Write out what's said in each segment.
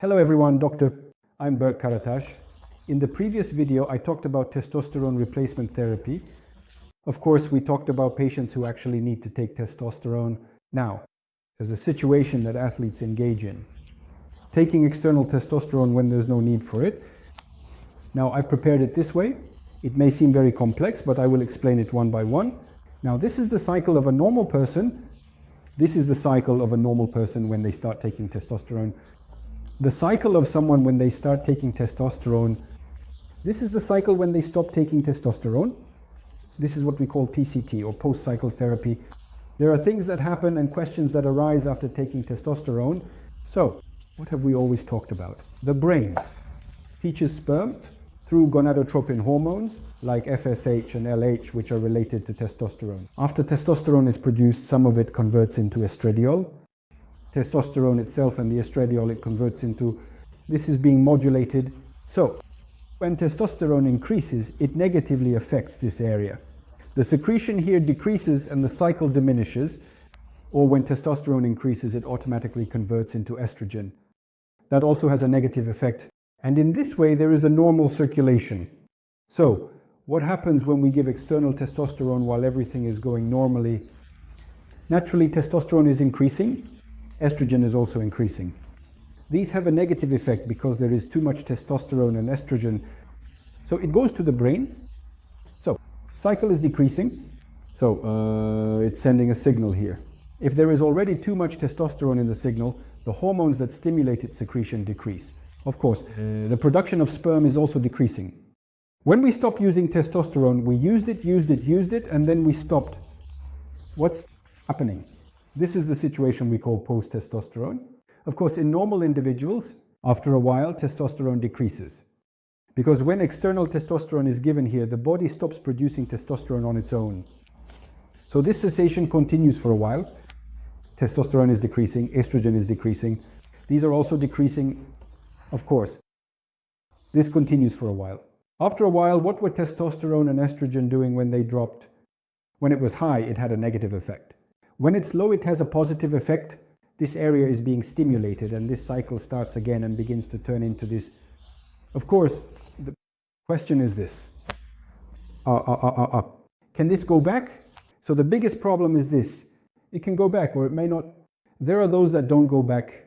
Hello everyone, I'm Berk. In the previous video, I talked about testosterone replacement therapy. Of course, we talked about patients who actually need to take testosterone. Now, there's a situation that athletes engage in. Taking external testosterone when there's no need for it. Now, I've prepared it this way. It may seem very complex, but I will explain it one by one. Now, this is the cycle of a normal person. This is the cycle of a normal person when they start taking testosterone. The cycle of someone when they start taking testosterone, this is the cycle when they stop taking testosterone. This is what we call PCT, or post-cycle therapy. There are things that happen and questions that arise after taking testosterone. So, what have we always talked about? The brain teaches sperm through gonadotropin hormones like FSH and LH, which are related to testosterone. After testosterone is produced, some of it converts into estradiol. Testosterone itself and the estradiol it converts into, this is being modulated. So, when testosterone increases, it negatively affects this area. The secretion here decreases and the cycle diminishes, or when testosterone increases, it automatically converts into estrogen. That also has a negative effect. And in this way, there is a normal circulation. So, what happens when we give external testosterone while everything is going normally? Naturally, testosterone is increasing. Estrogen is also increasing. These have a negative effect because there is too much testosterone and estrogen. So it goes to the brain. So cycle is decreasing. So it's sending a signal here. If there is already too much testosterone in the signal, the hormones that stimulate its secretion decrease. Of course, the production of sperm is also decreasing. When we stop using testosterone, we used it, and then we stopped. What's happening? This is the situation we call post-testosterone. Of course, in normal individuals, after a while, testosterone decreases. Because when external testosterone is given here, the body stops producing testosterone on its own. So this cessation continues for a while. Testosterone is decreasing, estrogen is decreasing. These are also decreasing, of course. This continues for a while. After a while, what were testosterone and estrogen doing when they dropped? When it was high, it had a negative effect. When it's low, it has a positive effect. This area is being stimulated and this cycle starts again and begins to turn into this. Of course, the question is this. Can this go back? So the biggest problem is this. It can go back or it may not. There are those that don't go back.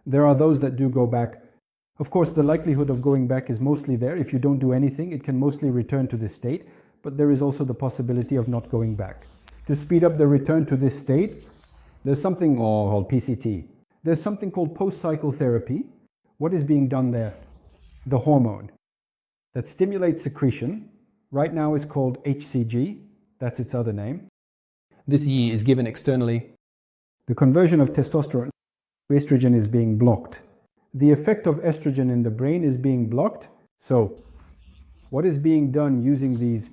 There are those that do go back. Of course, the likelihood of going back is mostly there. If you don't do anything, it can mostly return to this state. But there is also the possibility of not going back. To speed up the return to this state, there's something called PCT. There's something called post-cycle therapy. What is being done there? The hormone that stimulates secretion, right now is called HCG. That's its other name. This E is given externally. The conversion of testosterone to estrogen is being blocked. The effect of estrogen in the brain is being blocked. So, what is being done using these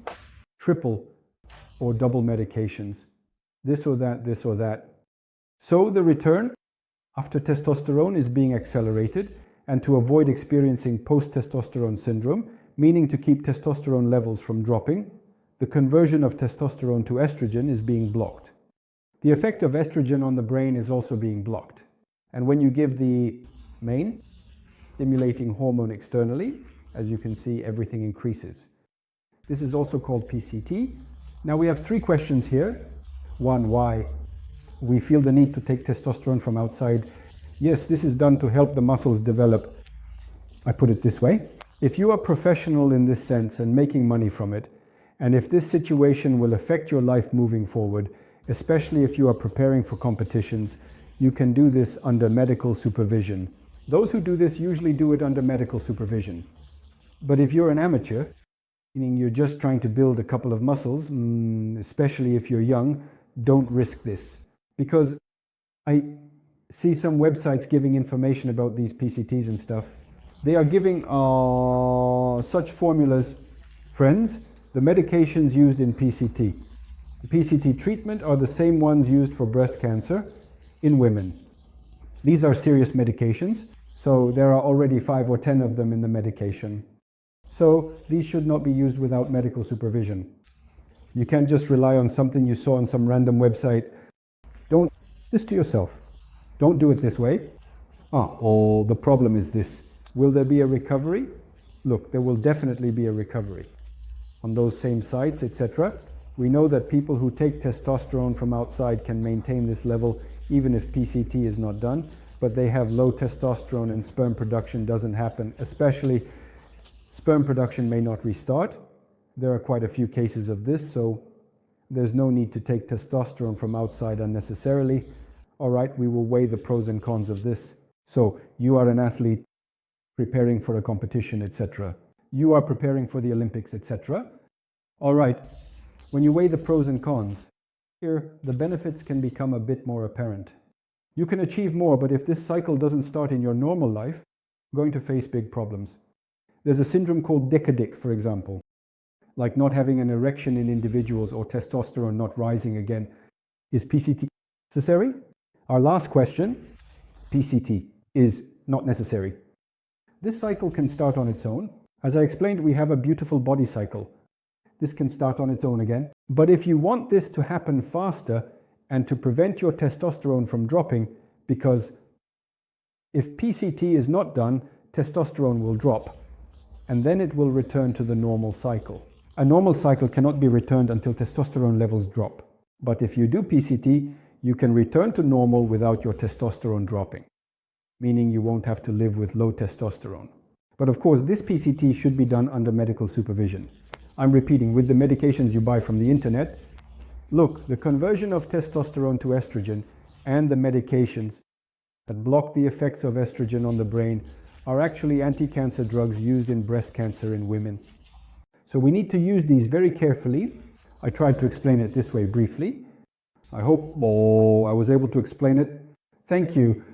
triple or double medications, this or that, this or that. So the return after testosterone is being accelerated, and to avoid experiencing post-testosterone syndrome, meaning to keep testosterone levels from dropping, the conversion of testosterone to estrogen is being blocked. The effect of estrogen on the brain is also being blocked. And when you give the main stimulating hormone externally, as you can see, everything increases. This is also called PCT. Now we have three questions here. One, why we feel the need to take testosterone from outside. Yes, this is done to help the muscles develop. I put it this way. If you are professional in this sense and making money from it, and if this situation will affect your life moving forward, especially if you are preparing for competitions, you can do this under medical supervision. Those who do this usually do it under medical supervision. But if you're an amateur, meaning you're just trying to build a couple of muscles, especially if you're young, don't risk this. Because I see some websites giving information about these PCTs and stuff. They are giving such formulas. Friends, the medications used in PCT. The PCT treatment are the same ones used for breast cancer in women. These are serious medications, so there are already 5 or 10 of them in the medication. So these should not be used without medical supervision. You can't just rely on something you saw on some random website. Don't do this to yourself. Don't do it this way. The problem is this. Will there be a recovery? Look, there will definitely be a recovery. On those same sites, etc. We know that people who take testosterone from outside can maintain this level even if PCT is not done, but they have low testosterone and sperm production doesn't happen, especially sperm production may not restart. There are quite a few cases of this, so there's no need to take testosterone from outside unnecessarily. All right, we will weigh the pros and cons of this. So you are an athlete preparing for a competition, etc. You are preparing for the Olympics, etc. All right, when you weigh the pros and cons, here the benefits can become a bit more apparent. You can achieve more, but if this cycle doesn't start in your normal life, you're going to face big problems. There's a syndrome called decadic, for example, like not having an erection in individuals or testosterone not rising again. Is PCT necessary? Our last question, PCT is not necessary. This cycle can start on its own. As I explained, we have a beautiful body cycle. This can start on its own again. But if you want this to happen faster and to prevent your testosterone from dropping, because if PCT is not done, testosterone will drop, and then it will return to the normal cycle. A normal cycle cannot be returned until testosterone levels drop. But if you do PCT, you can return to normal without your testosterone dropping, meaning you won't have to live with low testosterone. But of course, this PCT should be done under medical supervision. I'm repeating, with the medications you buy from the internet. Look, the conversion of testosterone to estrogen and the medications that block the effects of estrogen on the brain are actually anti-cancer drugs used in breast cancer in women. So we need to use these very carefully. I tried to explain it this way briefly. I hope I was able to explain it. Thank you.